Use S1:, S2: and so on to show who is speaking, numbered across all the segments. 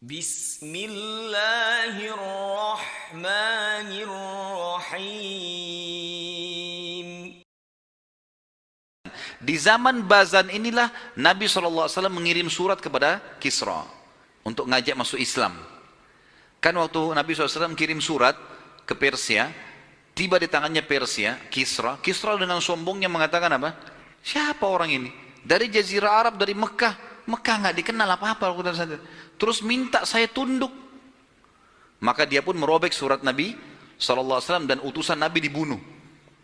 S1: Bismillahirrahmanirrahim.
S2: Di zaman Bazan inilah Nabi SAW mengirim surat kepada Kisra untuk ngajak masuk Islam. Kan waktu Nabi SAW kirim surat ke Persia, tiba di tangannya Persia, Kisra dengan sombongnya mengatakan apa? Siapa orang ini? Dari Jazirah Arab, dari Mekah nggak dikenal apa-apa. Terus minta saya tunduk. Maka dia pun merobek surat Nabi SAW dan utusan Nabi dibunuh.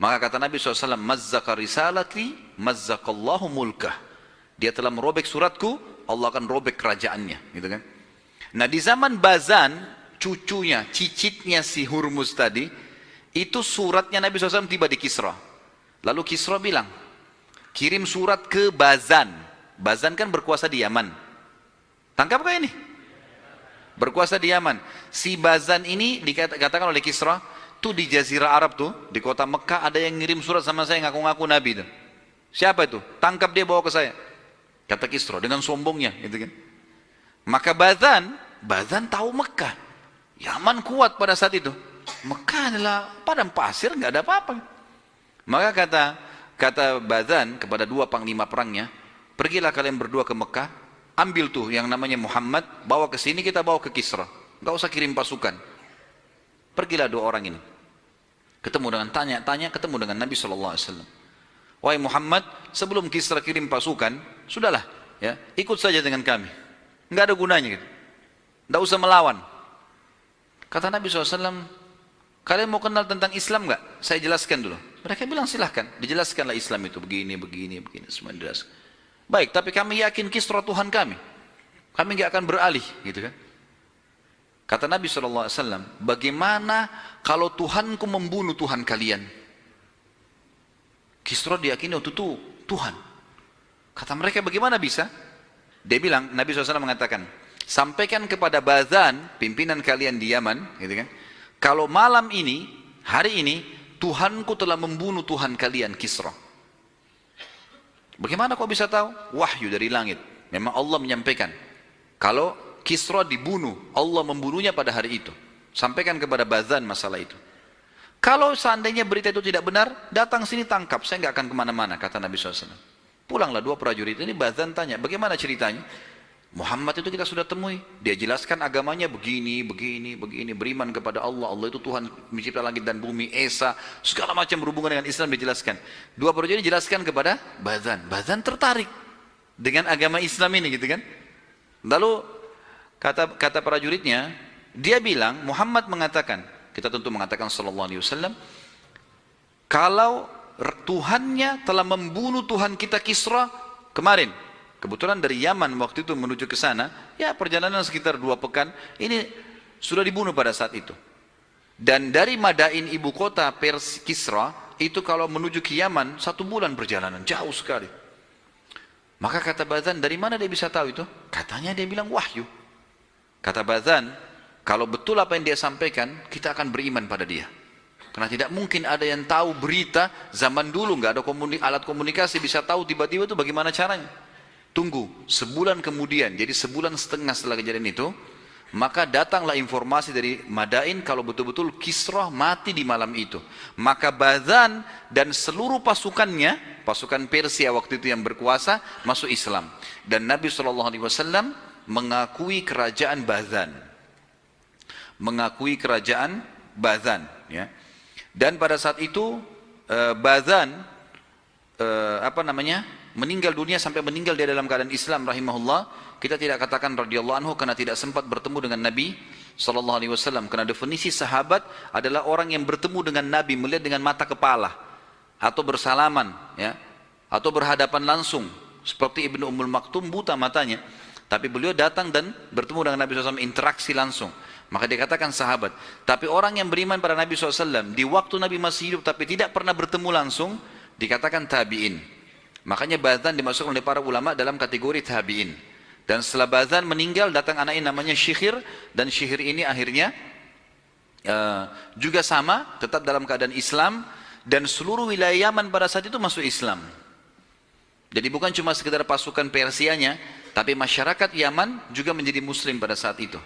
S2: Maka kata Nabi SAW, mazzaka risalati, mazzakallahu mulkah. Dia telah merobek suratku, Allah akan robek kerajaannya. Gitu kan? Nah di zaman Bazan, cucunya, cicitnya si Hurmuz tadi, itu suratnya Nabi SAW tiba di Kisra. Lalu Kisra bilang, kirim surat ke Bazan. Bazan kan berkuasa di Yaman. Tangkapkah ini? Berkuasa di Yaman. Si Bazan ini dikatakan oleh Kisra, tuh di Jazirah Arab tuh, di kota Mekah ada yang ngirim surat sama saya ngaku-ngaku Nabi tuh. Siapa itu? Tangkap dia, bawa ke saya. Kata Kisra dengan sombongnya, gitu kan. Maka Bazan tahu Mekah. Yaman kuat pada saat itu. Mekah adalah padang pasir, nggak ada apa-apa. Maka kata Bazan kepada dua panglima perangnya, pergilah kalian berdua ke Mekah, ambil tuh yang namanya Muhammad, bawa ke sini, kita bawa ke Kisra. Nggak usah kirim pasukan. Pergilah dua orang ini. Ketemu dengan tanya, ketemu dengan Nabi SAW. Wahai Muhammad, sebelum Kisra kirim pasukan, sudahlah, ya, ikut saja dengan kami. Nggak ada gunanya gitu. Nggak usah melawan. Kata Nabi SAW, kalian mau kenal tentang Islam nggak? Saya jelaskan dulu. Mereka bilang silahkan. Dijelaskanlah Islam itu begini, semua dijelaskan. Baik, tapi kami yakin Kisra Tuhan kami. Kami nggak akan beralih, gitu kan? Kata Nabi SAW, bagaimana kalau Tuhanku membunuh Tuhan kalian? Kisra diyakini waktu itu Tuhan. Kata mereka, bagaimana bisa? Dia bilang, Nabi SAW mengatakan, sampaikan kepada Bazan, pimpinan kalian di Yaman, gitu kan? Kalau malam ini, hari ini, Tuhanku telah membunuh Tuhan kalian, Kisra. Bagaimana kau bisa tahu? Wahyu dari langit. Memang Allah menyampaikan. Kalau Kisra dibunuh, Allah membunuhnya pada hari itu. Sampaikan kepada Bazan masalah itu. Kalau seandainya berita itu tidak benar, datang sini tangkap, saya nggak akan kemana-mana, kata Nabi SAW. Pulanglah dua prajurit ini, Bazan tanya, bagaimana ceritanya? Muhammad itu kita sudah temui, dia jelaskan agamanya begini, beriman kepada Allah, Allah itu Tuhan mencipta langit dan bumi, Esa, segala macam berhubungan dengan Islam dijelaskan. Dua prajurit ini jelaskan kepada Bazan tertarik dengan agama Islam ini, gitu kan? Lalu kata prajuritnya, dia bilang, Muhammad mengatakan, kita tentu mengatakan sallallahu alaihi wasallam, kalau Tuhannya telah membunuh Tuhan kita Kisra kemarin. Kebetulan dari Yaman waktu itu menuju ke sana, ya perjalanan sekitar 2 pekan, ini sudah dibunuh pada saat itu. Dan dari Madain ibu kota Kisra, itu kalau menuju ke Yaman 1 bulan perjalanan, jauh sekali. Maka kata Bazan, dari mana dia bisa tahu itu? Katanya dia bilang wahyu. Kata Bazan, kalau betul apa yang dia sampaikan, kita akan beriman pada dia. Karena tidak mungkin ada yang tahu berita zaman dulu, nggak ada alat komunikasi, bisa tahu tiba-tiba itu bagaimana caranya. Tunggu, sebulan kemudian, jadi sebulan setengah setelah kejadian itu, maka datanglah informasi dari Madain kalau betul-betul Kisra mati di malam itu. Maka Bazan dan seluruh pasukannya, pasukan Persia waktu itu yang berkuasa, masuk Islam. Dan Nabi SAW mengakui kerajaan Bazan. Mengakui kerajaan Bazan. Ya. Dan pada saat itu Bazan meninggal dunia, sampai meninggal dia dalam keadaan Islam rahimahullah. Kita tidak katakan radhiyallahu anhu karena tidak sempat bertemu dengan Nabi SAW. Karena definisi sahabat adalah orang yang bertemu dengan Nabi, melihat dengan mata kepala, atau bersalaman, ya, atau berhadapan langsung. Seperti Ibnu Ummul Maktum, buta matanya, tapi beliau datang dan bertemu dengan Nabi SAW, interaksi langsung. Maka dikatakan sahabat. Tapi orang yang beriman pada Nabi SAW di waktu Nabi masih hidup tapi tidak pernah bertemu langsung, dikatakan tabi'in. Makanya Bazan dimasukkan oleh para ulama dalam kategori tabi'in. Dan setelah Bazan meninggal, datang anaknya namanya Syikhir, dan Syikhir ini akhirnya juga sama, tetap dalam keadaan Islam, dan seluruh wilayah Yaman pada saat itu masuk Islam. Jadi bukan cuma sekedar pasukan Persianya, Tapi masyarakat Yaman juga menjadi muslim pada saat itu.